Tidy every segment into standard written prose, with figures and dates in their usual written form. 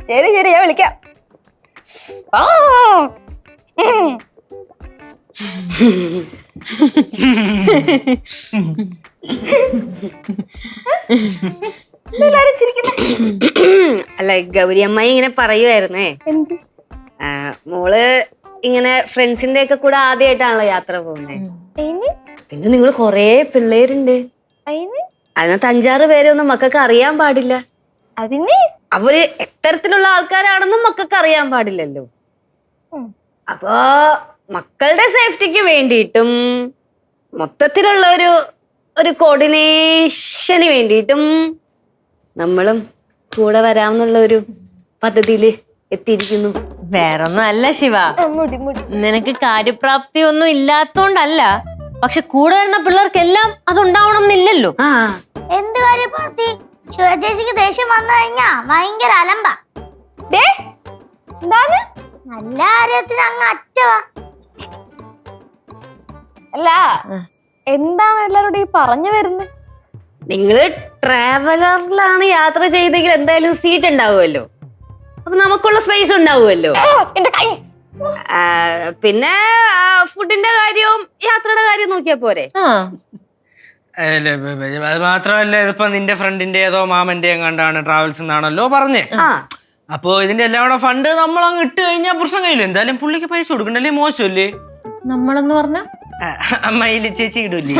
ശരി ശരി, ഞാൻ വിളിക്കാം. അല്ല, ഗൗരി അമ്മായി ഇങ്ങനെ പറയുമായിരുന്നേ, മോള് ഇങ്ങനെ ഫ്രണ്ട്സിന്റെ ഒക്കെ കൂടെ ആദ്യമായിട്ടാണല്ലോ യാത്ര പോകുന്നത്. പിന്നെ നിങ്ങൾ കൊറേ പിള്ളേരുണ്ട്, അതിനകത്ത് 5-6 പേരെ ഒന്നും മക്കൾക്ക് അറിയാൻ പാടില്ല. അവര് എത്തരത്തിലുള്ള ആൾക്കാരാണെന്നും മക്കൾക്ക് അറിയാൻ പാടില്ലല്ലോ. അപ്പൊ മക്കളുടെ സേഫ്റ്റിക്ക് വേണ്ടിയിട്ടും മൊത്തത്തിലുള്ള ഒരു കോർഡിനേഷന് വേണ്ടിയിട്ടും നമ്മളും കൂടെ വരാമെന്നുള്ള ഒരു പദ്ധതിയില് എത്തിയിരിക്കുന്നു. വേറൊന്നും അല്ല ശിവ, നിനക്ക് കാര്യപ്രാപ്തി ഒന്നും ഇല്ലാത്തോണ്ടല്ല, പക്ഷെ കൂടെ വരുന്ന പിള്ളേർക്കെല്ലാം അതുണ്ടാവണം എന്നില്ലല്ലോ. എന്ത് കാര്യപ്രാപ്തി? ശിവചേച്ചിക്ക് ദേഷ്യം വന്നു കഴിഞ്ഞാ ഭയങ്കര അലമ്പ. നല്ല കാര്യത്തിന് അങ്ങ് അറ്റവാ. അല്ല, എന്താണ് എല്ലാരോടും ഈ പറഞ്ഞു വരുന്നത്? നിങ്ങള് ട്രാവലറിലാണ് യാത്ര ചെയ്തെങ്കിൽ എന്തായാലും സീറ്റ് ഉണ്ടാവുമല്ലോ, അപ്പൊ നമുക്കുള്ള സ്പേസ് ഉണ്ടാവുമല്ലോ. പിന്നെ ഫുഡിന്റെ കാര്യവും യാത്രയുടെ കാര്യവും നോക്കിയാ പോരെ. അത് മാത്രമല്ല, ഇതിപ്പോ നിന്റെ ഫ്രണ്ടിന്റെ ഏതോ മാമന്റെ എങ്ങാണ്ടാണ് ട്രാവൽസ് എന്നാണല്ലോ പറഞ്ഞേ. അപ്പൊ ഇതിന്റെ എല്ലാം കൂടെ ഫണ്ട് നമ്മളങ്ങ് ഇട്ട് കഴിഞ്ഞാൽ പ്രശ്നം കഴിയില്ല. എന്തായാലും പുള്ളിക്ക് പൈസ കൊടുക്കണ്ടല്ലേ, മോശമല്ലേ? നമ്മളെന്ന് പറഞ്ഞ അമ്മയില് ചേച്ചി ഇടൂല്ലേ?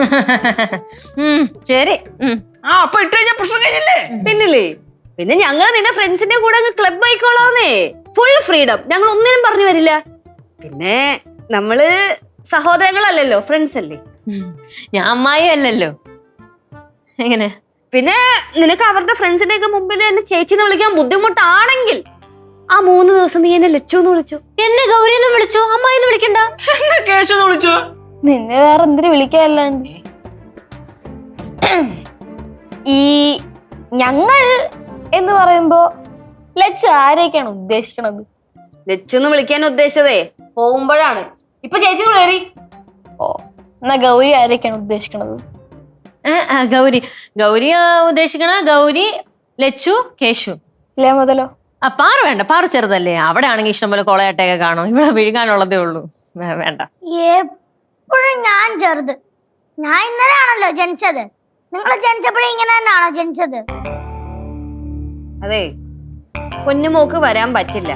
ശരി. അപ്പൊ ഇട്ട് കഴിഞ്ഞാൽ പ്രശ്നം കഴിഞ്ഞില്ലേ? പിന്നില്ലേ, പിന്നെ ഞങ്ങൾ നിന്റെ ഫ്രണ്ട്സിന്റെ കൂടെ അങ്ങ് ക്ലബ് ആയിക്കോളാന്നേ. ഫുൾ ഫ്രീഡം, ഞങ്ങൾ ഒന്നിനും പറഞ്ഞു വരില്ല. പിന്നെ നമ്മള് സഹോദരങ്ങളല്ലല്ലോ, ഫ്രണ്ട്സ് അല്ലേ. ഞാൻ അമ്മായി അല്ലല്ലോ. എങ്ങനെ? പിന്നെ നിനക്ക് അവരുടെ ഫ്രണ്ട്സിന്റെ ഒക്കെ മുമ്പിൽ എന്നെ ചേച്ചിന്ന് വിളിക്കാൻ ബുദ്ധിമുട്ടാണെങ്കിൽ ആ 3 ദിവസം നീ എന്നെ ലച്ചുന്ന് വിളിച്ചു. എന്നെ ഗൗരിന്ന് വിളിച്ചു, അമ്മായിന്ന് വിളിക്കണ്ട. എന്നെ കേശുന്ന് വിളിച്ചോ? നിന്നെ വേറെ എന്തിനു വിളിക്കാല്ലാണ്ട്. ഈ ഞങ്ങൾ എന്ന് പറയുമ്പോ ലച്ചു ആരെയൊക്കെയാണ് ഉദ്ദേശിക്കണത്? ലച്ചുന്ന് വിളിക്കാൻ ഉദ്ദേശിച്ചതേ പോകുമ്പോഴാണ്. ഇപ്പൊ ചേച്ചി കയറി. ഓ, എന്നാ ഗൗരി ആരെയൊക്കെയാണ് ഉദ്ദേശിക്കണത്? ഗൗരി ഉദ്ദേശിക്കണ ഗൗരി, ലച്ചു, കേശു. ഇല്ലേ മുതലോ? പാറ വേണ്ട, പാറ ചെറുതല്ലേ. അവിടെ ആണെങ്കിൽ ഇഷ്ടംപോലെ കൊളയാട്ടയൊക്കെ കാണും. ഇവിടെ വിഴുകാനുള്ളതേ ഉള്ളൂ, വേണ്ട. എപ്പോഴും ഞാൻ ചെറുത്. ഞാൻ ഇന്നലെ ആണല്ലോ ജനിച്ചത്. നിങ്ങൾ ജനിച്ചപ്പോഴും ഇങ്ങനെ തന്നെയാണോ ജനിച്ചത്? അതെ, കുഞ്ഞുമോക്ക് വരാൻ പറ്റില്ല.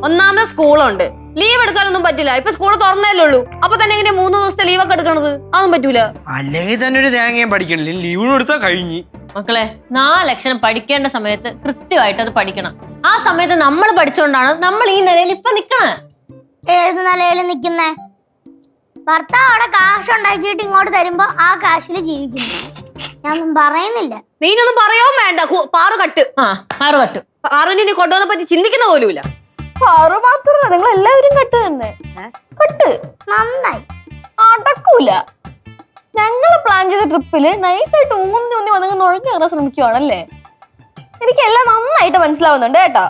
ഒന്നാമത് സ്കൂളുണ്ട്, ലീവ് എടുക്കാനൊന്നും പറ്റില്ല. ഇപ്പൊ സ്കൂൾ തുറന്നല്ലേ ഉള്ളൂ, അപ്പൊ തന്നെ എങ്ങനെ 3 ദിവസത്തെ ലീവൊക്കെ എടുക്കണത്? അതൊന്നും പറ്റൂല. അല്ലെങ്കിൽ തന്നെ ഒരു തേങ്ങയും പഠിക്കണില്ല, ലീവ് എടുത്താ കഴിഞ്ഞു. മക്കളെ, 4 അക്ഷരം പഠിക്കേണ്ട സമയത്ത് കൃത്യമായിട്ട് അത് പഠിക്കണം. ആ സമയത്ത് നമ്മൾ പഠിച്ചുകൊണ്ടാണ് നമ്മൾ ഈ നിലയിൽ ഇപ്പൊ നിക്കണേ. ഏത് നിലയിൽ നിക്കുന്നേ? ഭർത്താവ് അവിടെ കാശ് ഉണ്ടാക്കിയിട്ട് ഇങ്ങോട്ട് തരുമ്പോ ആ കാശില് ജീവിക്കുന്നു. ഞാനൊന്നും പറയുന്നില്ല. നീനൊന്നും പറയാൻ വേണ്ട. പാറു കട്ട്. പാറുവിനെ കൊണ്ടുവന്ന പറ്റി ചിന്തിക്കുന്ന പോലുമില്ല. പാറു മാത്രല്ല, നിങ്ങൾ എല്ലാവരും കട്ട് തന്നെ. കട്ട് നന്നായി അടക്കൂല. ഞങ്ങള് പ്ലാൻ ചെയ്ത ട്രിപ്പില് നൈസായിട്ട് ഊന്നി വന്നങ്ങ് നുഴഞ്ഞു കയറാൻ ശ്രമിക്കുവാണല്ലേ. എനിക്കെല്ലാം നന്നായിട്ട് മനസ്സിലാവുന്നുണ്ട് കേട്ടോ.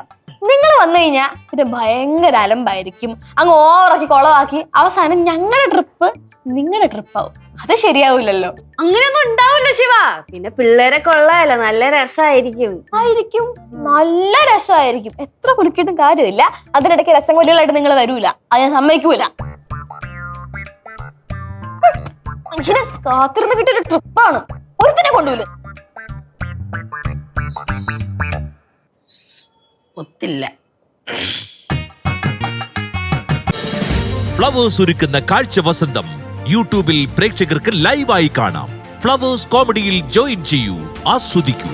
നിങ്ങൾ വന്നു കഴിഞ്ഞാൽ പിന്നെ ഭയങ്കര അലമ്പായിരിക്കും, അങ്ങ് ഓവറാക്കി കുളവാക്കി അവസാനം ഞങ്ങളുടെ ട്രിപ്പ് നിങ്ങളുടെ ട്രിപ്പാവും. അത് ശരിയാവില്ലല്ലോ. അങ്ങനെയൊന്നും ഉണ്ടാവില്ല ശിവ. പിന്നെ പിള്ളേരെ കൊള്ളാലോ, നല്ല രസമായിരിക്കും. നല്ല രസമായിരിക്കും. എത്ര കുലുക്കിയിട്ടും കാര്യമില്ല. അതിനിടയ്ക്ക് രസം കൊല്ലുകളായിട്ട് നിങ്ങൾ വരൂല, അത് ഞാൻ സമ്മതിക്കൂല. മനുഷ്യന് കാത്തിരുന്ന് കിട്ടിയൊരു ട്രിപ്പാണ്, ഒരുത്തിനെ കൊണ്ടുപോല. ഒത്തില്ല. ഫ്ലവേഴ്സ് ഒരുക്കുന്ന കാഴ്ച വസന്തം യൂട്യൂബിൽ പ്രേക്ഷകർക്ക് ലൈവായി കാണാം. ഫ്ലവേഴ്സ് കോമഡിയിൽ ജോയിൻ ചെയ്യൂ, ആസ്വദിക്കൂ.